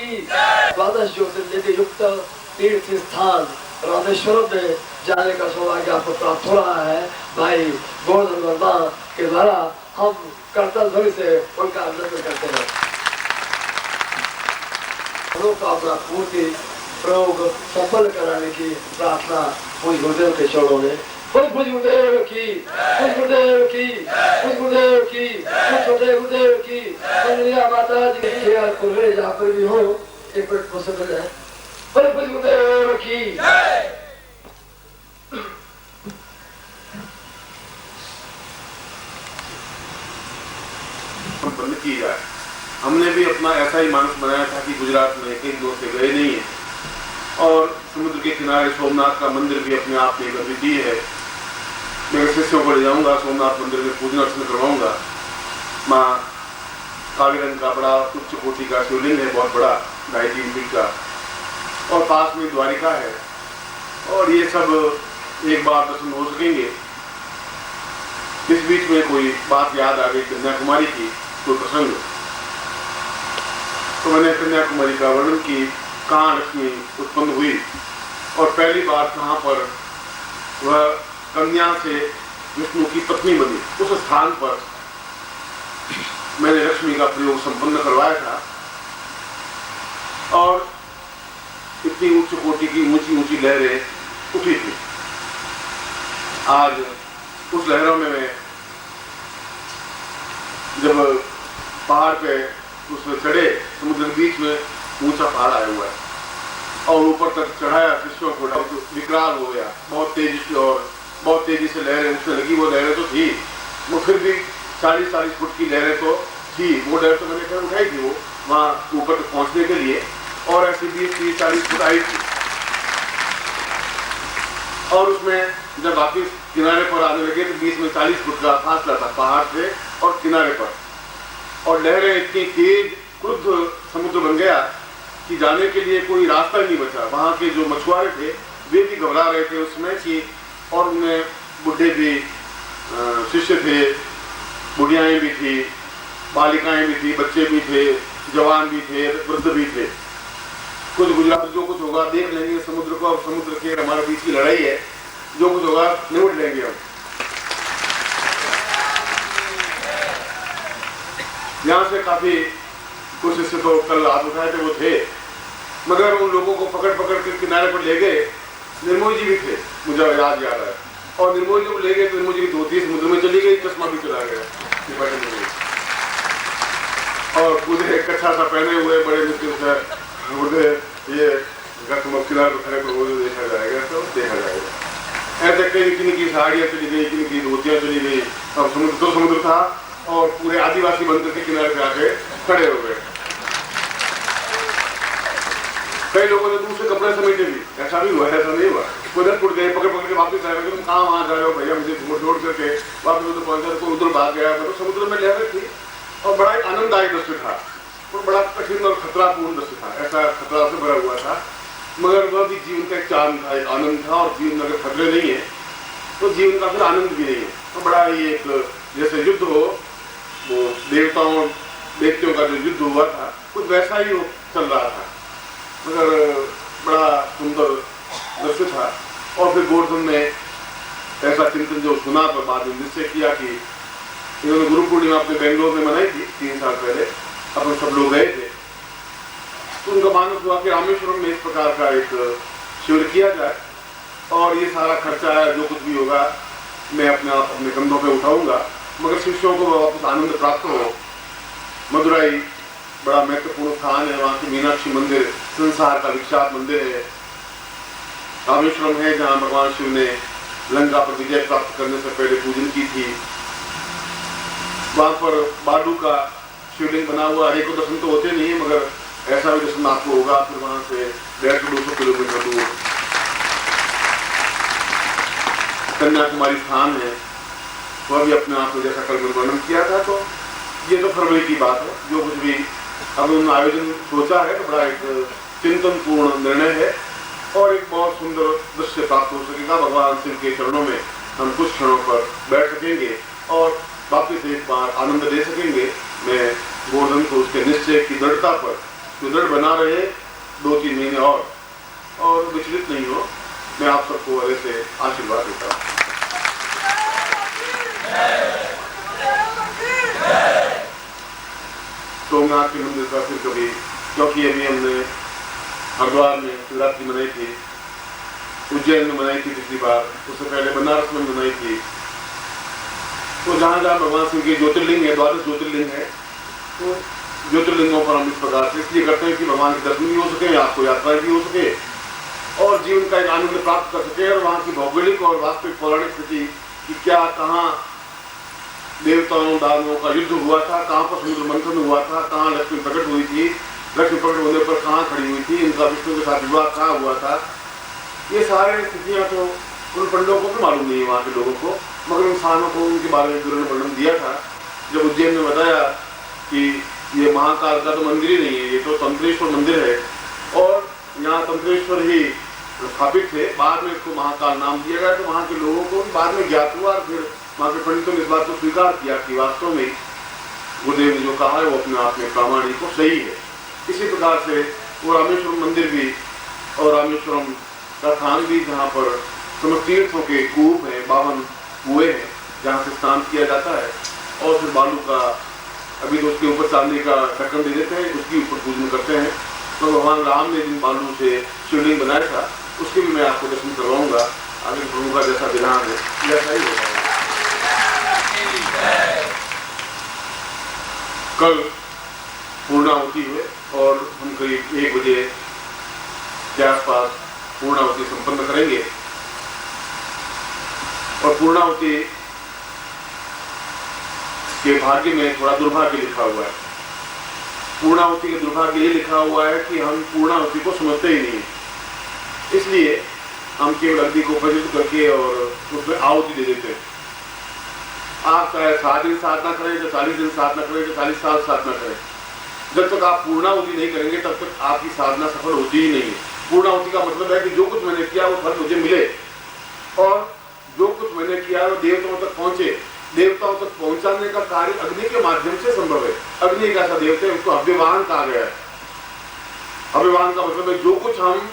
की। द्वादश ज्योतिर्लिंग युक्त तीर्थ स्थान रामेश्वरम में जाने का सौभाग्य आपको प्राप्त हो रहा है। भाई गोवर्धन वर्मा के द्वारा हम करतल ध्वनि से उनका अभिनंदन करते हैं। मनोकामना पूर्ति प्रयोग सफल कराने की प्रार्थना पूज्य गुरुदेव के चरणों में। पूज्य गुरुदेव की, पूज्य गुरुदेव की, पूज्य गुरुदेव की, छोटे गुरुदेव की, मंगलिया माता जी के जहाँ पर भी हो एक मिनट मुझसे मिल जाए। पूज्य गुरुदेव की बंद की जाए। हमने भी अपना ऐसा ही मानस बनाया था कि गुजरात में कई दूर से गए नहीं है और समुद्र के किनारे सोमनाथ का मंदिर भी अपने आप में एक अद्वितीय है। मेरे शिष्यों को ले जाऊंगा, सोमनाथ मंदिर में पूजन अर्चन करवाऊंगा। माँ काले रंग का बड़ा उच्च कोटि का शिवलिंग है, बहुत बड़ा 2.5-3 फीट का, और पास में द्वारिका है। और ये सब एक बार दर्शन हो सकेंगे। इस बीच में कोई बात याद आ गई कन्याकुमारी की, कोई प्रसंग, तो मैंने कन्याकुमारी का वर्णन की, कहाँ लक्ष्मी उत्पन्न हुई और पहली बार कहाँ पर वह कन्या से विष्णु की पत्नी बनी, उस स्थान पर मैंने लक्ष्मी का प्रयोग संपन्न करवाया था। और इतनी उच्च कोटि की ऊंची ऊंची लहरें उठी थी। आज उस लहरों में मैं जब पहाड़ पे उसमें चढ़े, समुद्र के बीच में ऊंचा पहाड़ आया हुआ है और ऊपर तक चढ़ाया शिष्यों को, विकराल हो गया बहुत तेजी से, और बहुत तेजी से लहरें उसमें लगी। वो लहरें तो थी, वो फिर भी 40-40 फुट की लहरें तो थी। वो लहर तो मैंने कहीं उठाई थी, वो वहाँ ऊपर तक पहुँचने के लिए, और ऐसी 20-30-40 फुट आई थी। और उसमें जब वापिस किनारे पर आने लगे तो बीच में 40 फुट का फासला था पहाड़ से और किनारे पर, और लहरें इतनी तेज क्रुद्ध समुद्र बन गया कि जाने के लिए कोई रास्ता ही नहीं बचा। वहाँ के जो मछुआरे थे वे भी घबरा रहे थे उसमें कि, और उनमें बुढ़े भी शिष्य थे, बुढ़ियाएँ भी थी, बालिकाएं भी थी, बच्चे भी थे, जवान भी थे, वृद्ध भी थे। कुछ गुजरात जो कुछ होगा देख लेंगे समुद्र को, और समुद्र के हमारे बीच की लड़ाई है, जो कुछ होगा निपट लेंगे हम। यहाँ से काफी कुछ इससे तो कल हाथ उठाए थे वो थे, मगर उन लोगों को पकड़ के किनारे पर ले गए। निर्मोही जी भी थे, मुझे याद आ रहा है, और निर्मोही जी को ले गए तो निर्मोही जी की धोती समुद्र में चली गई, चश्मा भी चला गया, और मुझे कच्छा सा पहने हुए बड़े मुश्किल से मुझे ये किनारे पर खड़े को देखा जाएगा, तो देखा जाएगा। ऐसे कई की साड़ियाँ चली गई, किन की धोतियाँ चली गई, अब समुद्र तो समुद्र था, और पूरे आदिवासी बनकर के किनारे पे आके खड़े हो गए। कई लोगों ने दूसरे कपड़े समेटे भी, ऐसा भी हुआ, ऐसा नहीं हुआ। उधर टूट गए, पकड़ के वापस आए, तुम कहाँ वहाँ जा रहे हो भैया, मुझे छोड़ करके वापस उधर पहुंचा, कोई उधर भाग गया। मतलब समुद्र में लहरें थी और बड़ा एक आनंददायक दृश्य था, और बड़ा कठिन और खतरापूर्ण दृश्य था, ऐसा खतरा से भरा हुआ था, मगर वह भी जीवन का एक चार्म था, एक आनंद था। और जीवन में अगर खतरे नहीं है तो जीवन का फिर आनंद भी नहीं है। तो बड़ा ही एक जैसे युद्ध हो, वो देवताओं देवतियों का जो युद्ध हुआ था, कुछ वैसा ही चल रहा था, मगर बड़ा सुंदर दृश्य था। और फिर गोवर्धन ने ऐसा चिंतन जो सुना पर बाद में निश्चय किया कि इन्होंने गुरु पूर्णिमा अपने बेंगलोर में मनाई थी 3 साल पहले, अपन सब लोग गए थे, तो उनका मानस हुआ कि रामेश्वरम में इस प्रकार का एक शिविर किया जाए, और ये सारा खर्चा है, जो कुछ भी होगा मैं अपने कंधों पे उठाऊंगा, मगर शिष्यों को वापस आनंद प्राप्त हो। मदुराई बड़ा महत्वपूर्ण स्थान है, वहाँ की मीनाक्षी मंदिर संसार का विख्यात मंदिर है। रामेश्वरम है जहाँ भगवान शिव ने लंका पर विजय प्राप्त करने से पहले पूजन की थी। वहाँ पर बालू का शिवलिंग बना हुआ है, एक दर्शन तो होते नहीं है, मगर ऐसा भी दर्शन आपको होगा। फिर वहाँ से 150-200 किलोमीटर दूर कन्याकुमारी स्थान है, वह भी अपने आप में जैसा कल वर्णन किया था। तो ये तो फरवरी की बात है, जो कुछ भी अब उन्होंने आयोजन सोचा है तो बड़ा एक चिंतनपूर्ण निर्णय है, और एक बहुत सुंदर दृश्य प्राप्त हो सकेगा। भगवान शिव के चरणों में हम कुछ क्षणों पर बैठ सकेंगे और वापिस एक बार आनंद ले सकेंगे। मैं गोवर्धन को उसके निश्चय की दृढ़ता पर तो दृढ़ बना रहे 2-3 महीने और विचलित नहीं हो। मैं आप सबको हृदय से आशीर्वाद देता हूँ। सोमनाथ के मंदिर का फिर कभी, क्योंकि अभी हमने हरिद्वार में शिवरात्रि मनाई थी, उज्जैन में मनाई थी पिछली बार, उससे पहले बनारस में मनाई थी। तो जहाँ जहाँ भगवान शिव के ज्योतिर्लिंग है, 12 ज्योतिर्लिंग है, तो ज्योतिर्लिंगों पर हम इस प्रकार से इसलिए करते हैं कि भगवान के दर्शन भी हो सके, आपको यात्राएं भी हो सके और जीवन का एक आनंद प्राप्त कर सके। और वहाँ की भौगोलिक और वास्तविक पौराणिक स्थिति कि क्या, कहाँ देवताओं दानवों का युद्ध हुआ था, कहाँ पर समुद्र मंथन हुआ था, कहाँ लक्ष्मी प्रकट हुई थी, लक्ष्मी प्रकट होने पर कहाँ खड़ी हुई थी, इनका विष्णु के साथ विवाह कहाँ हुआ था, ये सारे स्थितियाँ तो उन पंडितों को भी मालूम नहीं है, वहाँ के लोगों को, मगर इंसानों को उनके बारे में गुरु ने वर्णन दिया था। जब उज्जैन में बताया कि ये महाकाल का तो मंदिर ही नहीं है, ये तो तंत्रेश्वर मंदिर है और यहाँ तंत्रेश्वर ही स्थापित थे, बाद में इसको महाकाल नाम दिया गया। तो वहाँ के लोगों को बाद में ज्ञात हुआ और फिर वहाँ के पंडितों ने इस बात को स्वीकार किया कि वास्तव में गुरुदेव ने जो कहा है वो अपने आप में प्रामाणिक और सही है। इसी प्रकार से वो रामेश्वरम मंदिर भी और रामेश्वरम का स्थान भी, जहाँ पर समस्त तीर्थों के कूप हैं, 52 कुएं हैं जहाँ से स्नान किया जाता है और फिर बालू का, अभी तो उसके ऊपर चांदी का ढक्कन दे देते हैं, उसके ऊपर पूजन करते हैं। तो भगवान राम ने जिन बालू से शिवलिंग बनाया था उसके भी मैं आपको दर्शन करवाऊंगा। आगे प्रभु का जैसा विधान है वैसा ही होगा। कल पूर्णाहुति हुए और हम करीब 1 बजे के आसपास पूर्णाहुति संपन्न करेंगे। और पूर्णाहुति के भाग्य में थोड़ा दुर्भाग्य लिखा हुआ है। पूर्णाहुति के दुर्भाग्य ये लिखा हुआ है कि हम पूर्णाहुति को समझते ही नहीं, इसलिए हम केवल अग्नि को प्रज्वलित करके और उसमें आहुति दे देते हैं। आप चाहे 7 दिन साधना करें, चाहे 40 दिन साधना करें, चाहे 40 साल साधना करें, जब तक आप पूर्णाहुति नहीं करेंगे तब तक आपकी साधना सफल होती ही नहीं है। पूर्णाहुति का मतलब है कि जो कुछ मैंने किया वो फल मुझे मिले और जो कुछ मैंने किया वो देवताओं तक पहुंचे। देवताओं तक पहुंचाने का कार्य अग्नि के माध्यम से संभव है। अग्नि एक ऐसा देवता है, उसको अव्यवाहन कहा गया है। अव्यवाहन का मतलब है जो कुछ हम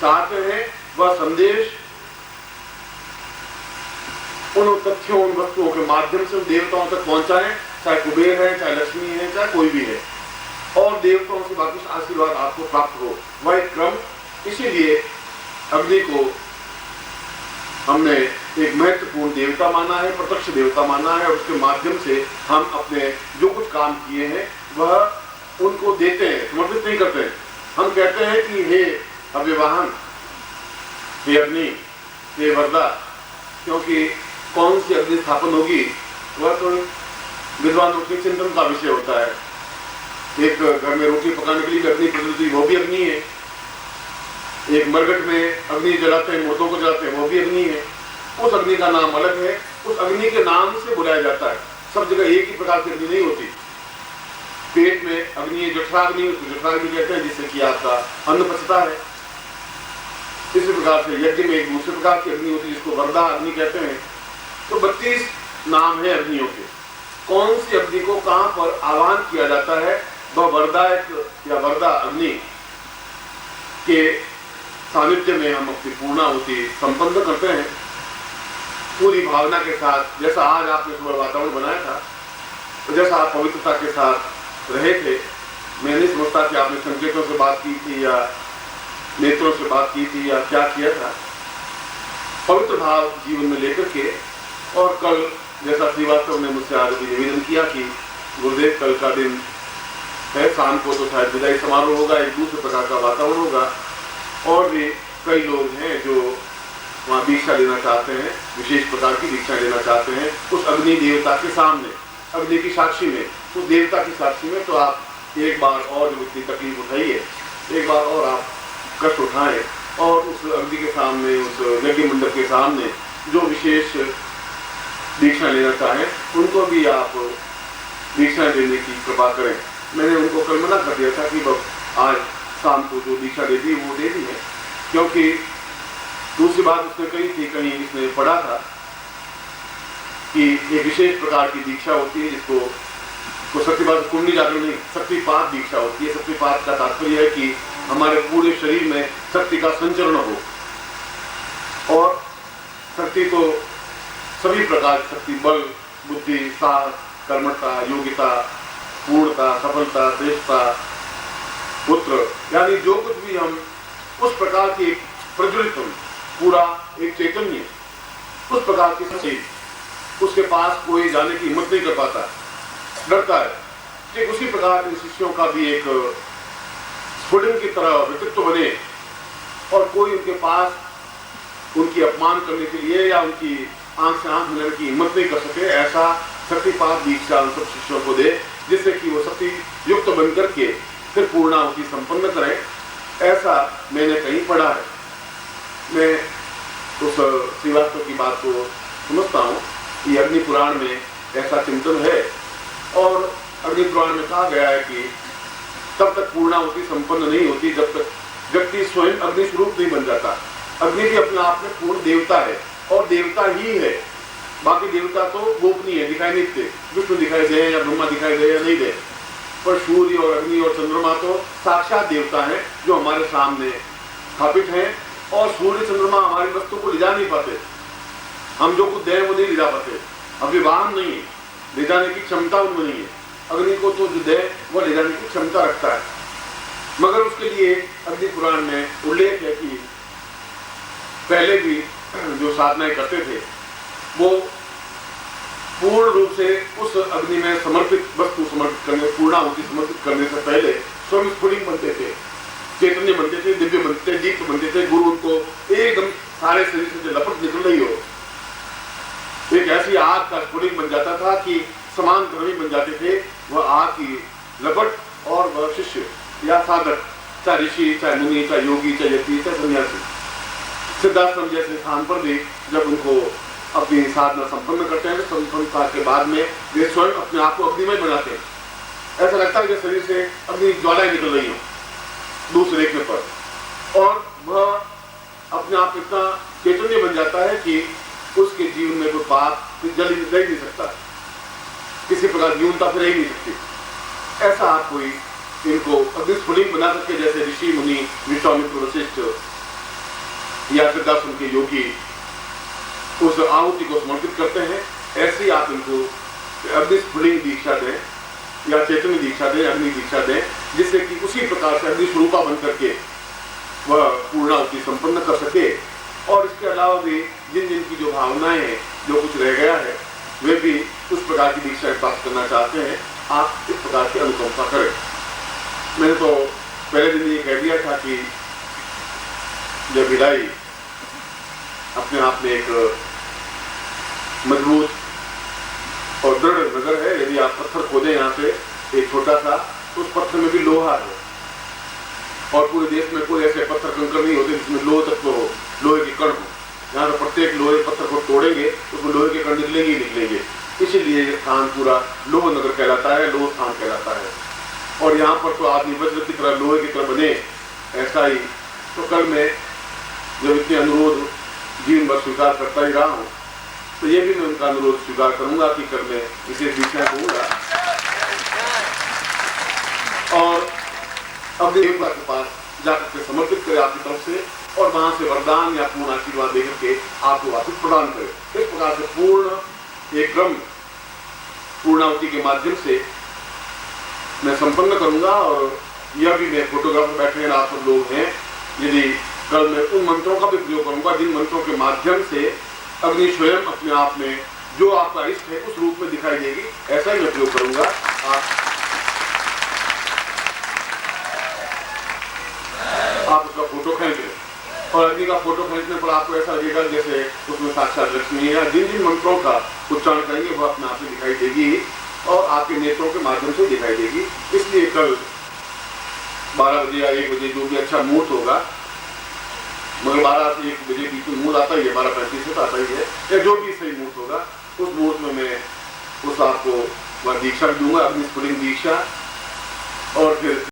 चाहते हैं वह संदेश उन तथ्यों, उन वस्तुओं के माध्यम से देवताओं तक पहुंचाएं, चाहे कुबेर है, चाहे लक्ष्मी है, चाहे कोई भी है, और देवताओं से वापस आशीर्वाद आपको प्राप्त हो, वह एक क्रम। इसीलिए अग्नि को हमने एक महत्वपूर्ण देवता माना है, प्रत्यक्ष देवता माना है और उसके माध्यम से हम अपने जो कुछ काम किए हैं वह उनको देते हैं, समर्पित नहीं करते हैं। हम कहते हैं कि हे अव्यवाहन, हे अग्नि, हे वरदा, क्योंकि कौन सी अग्नि स्थापन होगी वह तो विद्वानों के चिंतन का विषय होता है। एक घर में रोटी पकाने के लिए अग्नि प्रज्वलित हुई, वो भी अग्नि है। एक मरघट में अग्नि जलाते हैं, मुर्दों को जलाते हैं, वो भी अग्नि है। उस अग्नि का नाम अलग है, उस अग्नि के नाम से बुलाया जाता है। सब जगह एक ही प्रकार की अग्नि नहीं होती। पेट में अग्नि है, जठराग्नि, उसको जठराग्नि कहते हैं, जिससे कि आपका अन्न पचता है। इसी प्रकार से यज्ञ में एक दूसरे प्रकार की अग्नि होती है जिसको वरदा अग्नि कहते हैं। तो 32 नाम है अग्नियों के। कौन सी अग्नि को कहां पर आह्वान किया जाता है वह वरदा या वरदा अग्नि के सानिध्य में हम अपनी पूर्णाहुति संपन्न करते हैं पूरी भावना के साथ। जैसा आज आपने सुबह वातावरण बनाया था, तो जैसा आप पवित्रता के साथ रहे थे, मैं नहीं समझता कि आपने संकेतों से बात की थी या नेत्रों से बात की थी या क्या किया था। पवित्र भाव जीवन में लेकर के, और कल जैसा श्रीवास्तव ने मुझसे आज भी निवेदन किया कि गुरुदेव कल का दिन है, शाम को तो शायद विदाई समारोह होगा, एक दूसरे प्रकार का वातावरण होगा और भी कई लोग हैं जो वहाँ दीक्षा लेना चाहते हैं, विशेष प्रकार की दीक्षा लेना चाहते हैं उस अग्नि देवता के सामने, अग्नि की साक्षी में, उस देवता की साक्षी में। तो आप एक बार और जो इतनी तकलीफ उठाइए, एक बार और आप कष्ट उठाएं और उस अग्नि के सामने, उस यज्ञ मंडप के सामने जो विशेष दीक्षा लेना चाहें उनको भी आप दीक्षा देने की कृपा करें। मैंने उनको कल मना कर दिया था कि आज शाम को जो दीक्षा दे दी वो दे दी है, क्योंकि दूसरी बात उसने कही थी, कहीं इसने पढ़ा था कि एक विशेष प्रकार की दीक्षा होती है जिसको तो शक्तिपात कुंडली जागरण नहीं, शक्तिपात दीक्षा होती है। शक्तिपात का तात्पर्य है कि हमारे पूरे शरीर में शक्ति का संचरण हो। और शक्ति तो सभी प्रकार की शक्ति, बल, बुद्धि, साहस, कर्मठता, योग्यता, पूर्णता, सफलता, श्रेष्ठता, पुत्र, यानी जो कुछ भी हम उस प्रकार की प्रज्वलित पूरा एक चैतन्य, उस प्रकार की सचेत, उसके पास कोई जाने की हिम्मत नहीं कर पाता, डरता है। ठीक उसी प्रकार इन शिष्यों का भी एक स्फुलिंग की तरह व्यक्तित्व बने और कोई उनके पास उनकी अपमान करने के लिए या उनकी आंख से आंख मिलाने की हिम्मत नहीं कर सके, ऐसा शक्तिपात दीक्षा उन सब शिष्यों को दे, जिससे कि वो शक्ति युक्त बन करके फिर पूर्णाहुति संपन्न करें। ऐसा मैंने कहीं पढ़ा है। मैं उस श्रीवास्तव की बात को समझता हूँ कि अग्नि पुराण में ऐसा चिंतन है और अग्नि पुराण में कहा गया है कि तब तक पूर्णाहुति संपन्न नहीं होती जब तक व्यक्ति स्वयं अग्नि स्वरूप नहीं बन जाता। अग्नि भी अपने आप में पूर्ण देवता है और देवता ही है। बाकी देवता तो गोपनीय है, दिखाई नहीं देते, विष्णु दिखाई दे या ब्रह्मा दिखाई दे या नहीं दे, पर सूर्य और अग्नि और चंद्रमा तो साक्षात देवता है जो हमारे सामने स्थापित हैं। और सूर्य चंद्रमा हमारी वस्तु को ले जा नहीं पाते, हम जो कुछ दें वो नहीं ले जा पाते, अभी वाहन नहीं है, ले जाने की क्षमता उनमें नहीं है। अग्नि को तो जो दे वो ले जाने की क्षमता रखता है, मगर उसके लिए अग्नि पुराण में उल्लेख है कि पहले भी जो साधनाएं करते थे वो पूर्ण रूप से उस अग्नि में समर्पित वस्तु समर्पित करने, पूर्णाहुति समर्पित करने से पहले स्वयं स्फुलिंग बनते थे, चैतन्य बनते थे, दिव्य बनते थे, दीप्त बनते थे। गुरु उनको एकदम सारे शरीर से जो लपट निकल रही हो, एक ऐसी आग का स्फुलिंग बन जाता था कि समान कर्मी बन जाते थे वह आग की लपट। और वह शिष्य या साधक, चाहे ऋषि, चाहे मुनि, चाहे योगी, चाहे यति, चाहे सन्यासी, सिद्धाश्रम जैसे स्थान पर भी जब उनको अपनी साधना संपन्न करते हैं, संपन्नता के बाद में वे स्वयं अपने आप को अग्निमय बनाते हैं। ऐसा लगता है कि शरीर से अग्नि ज्वालाएं निकल रही हो दूसरे देखने पर, और वह अपने आप इतना चैतन्य बन जाता है कि उसके जीवन में कोई पाप जल रह नहीं सकता, किसी प्रकार न्यूनता फिर रह नहीं सकती। ऐसा आप कोई इनको अग्नि स्फुलिंग बना सकते, जैसे ऋषि मुनि, विश्वामित्र, वशिष्ठ या सिद्धाश्रम के योगी उस आहुति को समर्पित करते हैं, ऐसे आप इनको अग्नि स्फुलिंग दीक्षा दें या चैतन्य दीक्षा दें, अग्नि दीक्षा दें, जिससे कि उसी प्रकार से अग्नि स्वरूपा बन करके वह पूर्णाहुति संपन्न कर सके। और इसके अलावा भी जिन जिन की जो भावनाएं हैं, जो कुछ रह गया है, वे भी उस प्रकार की दीक्षा प्राप्त करना चाहते हैं, आप इस प्रकार की अनुकंपा करें। मैंने तो पहले दिन ये कह दिया था कि जब भिलाई अपने आप में एक मजबूत और दृढ़ नगर है, यदि आप पत्थर खोदें यहाँ से एक छोटा सा, तो उस पत्थर में भी लोहा है। और पूरे देश में कोई ऐसे पत्थर कंकड़ नहीं होते जिसमें लोह तत्व हो, लोहे के कण हो। यहाँ तो प्रत्येक लोहे पत्थर को तोड़ेंगे उसमें लोहे के कण निकलेंगे ही निकलेंगे। इसीलिए ये स्थान पूरा लोह नगर कहलाता है, लोह स्थान कहलाता है। और यहाँ पर तो आदमी वज्र की तरह, लोहे की तरह बने, ऐसा ही। तो कल मैं जब इतने अनुरोध जीवन भर स्वीकार करता ही रहा हूँ, तो ये भी मैं उनका अनुरोध स्वीकार करूंगा कि कल मैं इसे दीक्षा दूंगा और अब देवता के पास जाकर के समर्पित करे आपकी तरफ से, और वहां से वरदान या पूर्ण आशीर्वाद देकर के आपको वापस प्रदान करे। इस प्रकार से पूर्ण एक क्रम पूर्णाहुति के माध्यम से मैं संपन्न करूंगा। और यह भी मैं फोटोग्राफर बैठे हैं, आप सब लोग हैं, यदि कल मैं उन मंत्रों का भी प्रयोग करूंगा जिन मंत्रों के माध्यम से अग्नि स्वयं अपने आप में जो आपका इष्ट है उस रूप में दिखाई देगी, ऐसा ही मैं प्रयोग करूंगा। आप उसका फोटो खींच लें, और अग्नि का फोटो खींचने पर आपको ऐसा लगेगा जैसे उसमें साक्षात लक्ष्मी है। जिन जिन मंत्रों का उच्चारण करेंगे वह अपने आप में दिखाई देगी और आपके नेत्रों के माध्यम से दिखाई देगी। इसलिए कल 12 बजे या 1 बजे जो भी अच्छा मुहूर्त होगा, मगर 12 से 1 बजे बीच में मुहूर्त आता ही है, 12:35 से आता ही है, या जो भी सही मुहूर्त होगा उस मुहूर्त में मैं उस आपको वह दीक्षा दूंगा, अग्नि स्फुलिंग दीक्षा। और फिर